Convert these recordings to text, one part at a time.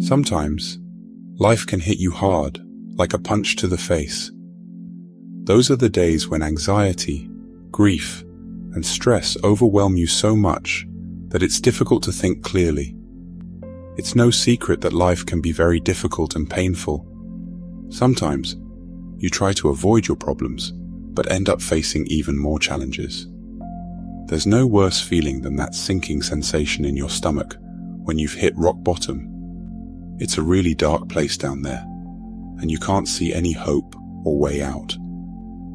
Sometimes, life can hit you hard, like a punch to the face. Those are the days when anxiety, grief, and stress overwhelm you so much that it's difficult to think clearly. It's no secret that life can be very difficult and painful. Sometimes, you try to avoid your problems, but end up facing even more challenges. There's no worse feeling than that sinking sensation in your stomach when you've hit rock bottom. It's a really dark place down there, and you can't see any hope or way out.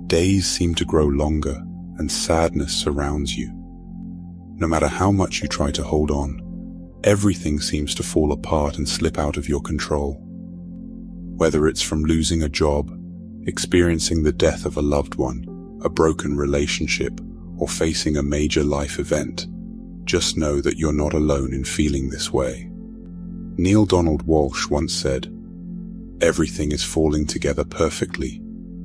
Days seem to grow longer, and sadness surrounds you. No matter how much you try to hold on, everything seems to fall apart and slip out of your control. Whether it's from losing a job, experiencing the death of a loved one, a broken relationship, or facing a major life event, just know that you're not alone in feeling this way. Neil Donald Walsh once said, "Everything is falling together perfectly,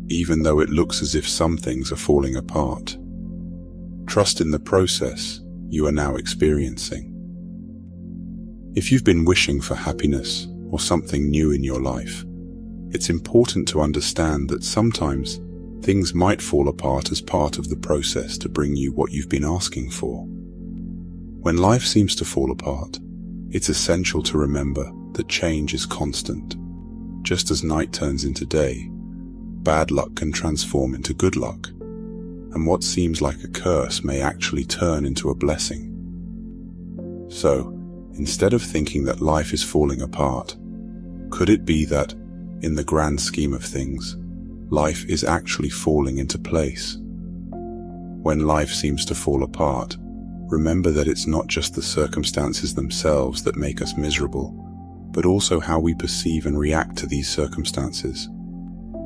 even though it looks as if some things are falling apart." Trust in the process you are now experiencing. If you've been wishing for happiness or something new in your life, it's important to understand that sometimes things might fall apart as part of the process to bring you what you've been asking for. When life seems to fall apart, it's essential to remember that change is constant. Just as night turns into day, bad luck can transform into good luck, and what seems like a curse may actually turn into a blessing. So, instead of thinking that life is falling apart, could it be that, in the grand scheme of things, life is actually falling into place? When life seems to fall apart, remember that it's not just the circumstances themselves that make us miserable, but also how we perceive and react to these circumstances.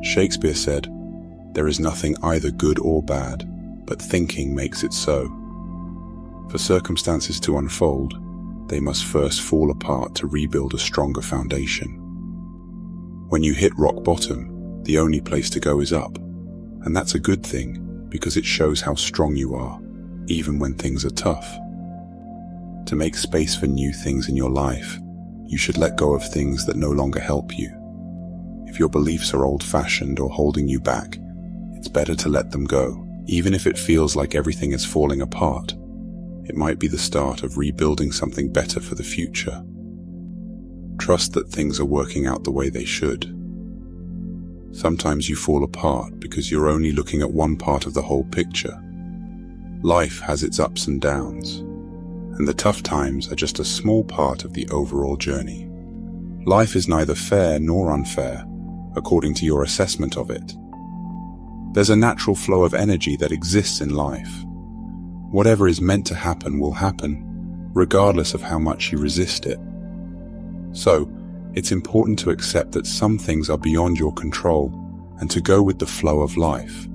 Shakespeare said, "There is nothing either good or bad, but thinking makes it so." For circumstances to unfold, they must first fall apart to rebuild a stronger foundation. When you hit rock bottom, the only place to go is up, and that's a good thing because it shows how strong you are, even when things are tough. To make space for new things in your life, you should let go of things that no longer help you. If your beliefs are old-fashioned or holding you back, it's better to let them go. Even if it feels like everything is falling apart, it might be the start of rebuilding something better for the future. Trust that things are working out the way they should. Sometimes you fall apart because you're only looking at one part of the whole picture. Life has its ups and downs, and the tough times are just a small part of the overall journey. Life is neither fair nor unfair, according to your assessment of it. There's a natural flow of energy that exists in life. Whatever is meant to happen will happen, regardless of how much you resist it. So, it's important to accept that some things are beyond your control and to go with the flow of life.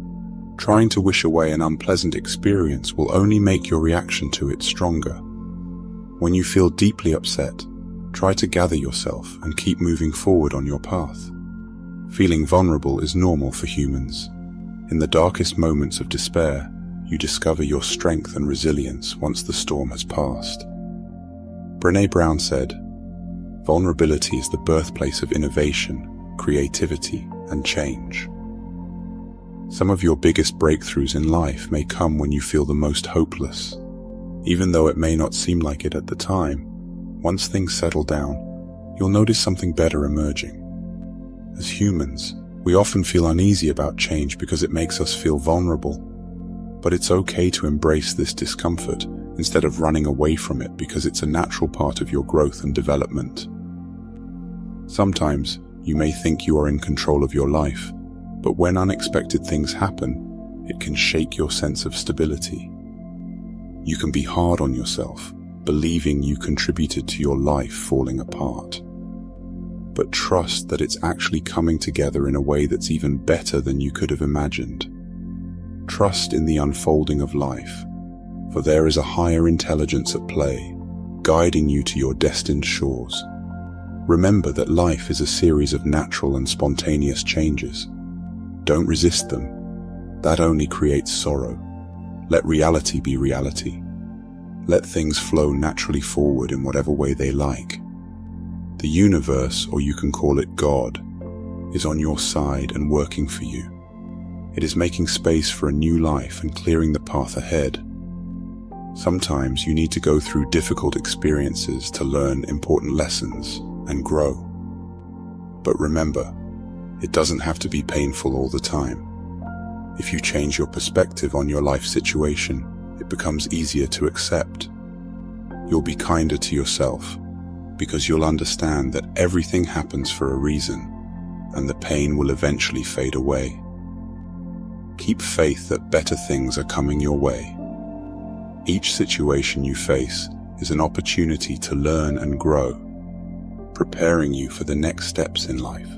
Trying to wish away an unpleasant experience will only make your reaction to it stronger. When you feel deeply upset, try to gather yourself and keep moving forward on your path. Feeling vulnerable is normal for humans. In the darkest moments of despair, you discover your strength and resilience once the storm has passed. Brené Brown said, "Vulnerability is the birthplace of innovation, creativity, and change." Some of your biggest breakthroughs in life may come when you feel the most hopeless. Even though it may not seem like it at the time, once things settle down, you'll notice something better emerging. As humans, we often feel uneasy about change because it makes us feel vulnerable. But it's okay to embrace this discomfort instead of running away from it because it's a natural part of your growth and development. Sometimes, you may think you are in control of your life, but when unexpected things happen, it can shake your sense of stability. You can be hard on yourself, believing you contributed to your life falling apart. But trust that it's actually coming together in a way that's even better than you could have imagined. Trust in the unfolding of life, for there is a higher intelligence at play, guiding you to your destined shores. Remember that life is a series of natural and spontaneous changes. Don't resist them. That only creates sorrow. Let reality be reality. Let things flow naturally forward in whatever way they like. The universe, or you can call it God, is on your side and working for you. It is making space for a new life and clearing the path ahead. Sometimes you need to go through difficult experiences to learn important lessons and grow. But remember, it doesn't have to be painful all the time. If you change your perspective on your life situation, it becomes easier to accept. You'll be kinder to yourself because you'll understand that everything happens for a reason and the pain will eventually fade away. Keep faith that better things are coming your way. Each situation you face is an opportunity to learn and grow, preparing you for the next steps in life.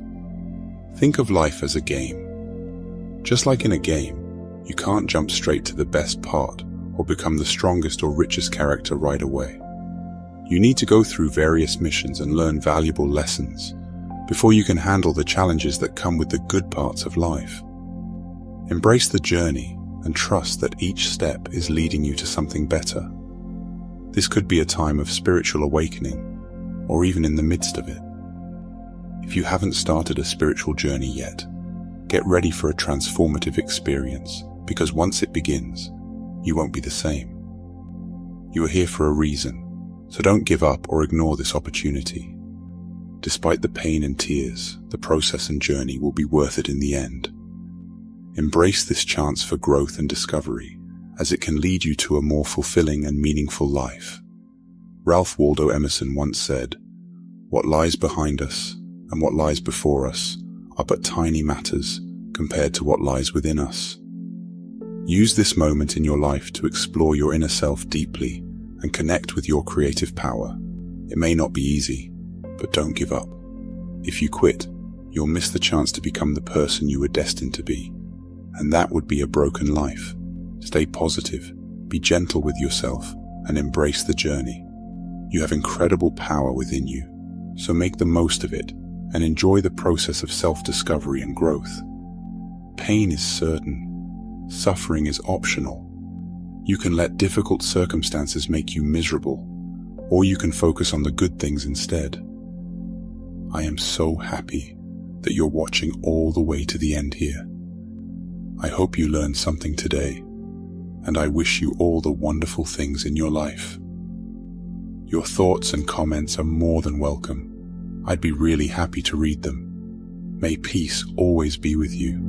Think of life as a game. Just like in a game, you can't jump straight to the best part or become the strongest or richest character right away. You need to go through various missions and learn valuable lessons before you can handle the challenges that come with the good parts of life. Embrace the journey and trust that each step is leading you to something better. This could be a time of spiritual awakening, or even in the midst of it. If you haven't started a spiritual journey yet, get ready for a transformative experience, because once it begins, you won't be the same. You are here for a reason, so don't give up or ignore this opportunity. Despite the pain and tears, the process and journey will be worth it in the end. Embrace this chance for growth and discovery, as it can lead you to a more fulfilling and meaningful life. Ralph Waldo Emerson once said, "What lies behind us and what lies before us are but tiny matters compared to what lies within us." Use this moment in your life to explore your inner self deeply and connect with your creative power. It may not be easy, but don't give up. If you quit, you'll miss the chance to become the person you were destined to be. And that would be a broken life. Stay positive, be gentle with yourself, and embrace the journey. You have incredible power within you, so make the most of it and enjoy the process of self-discovery and growth. Pain is certain. Suffering is optional. You can let difficult circumstances make you miserable, or you can focus on the good things instead. I am so happy that you're watching all the way to the end here. I hope you learned something today, and I wish you all the wonderful things in your life. Your thoughts and comments are more than welcome. I'd be really happy to read them. May peace always be with you.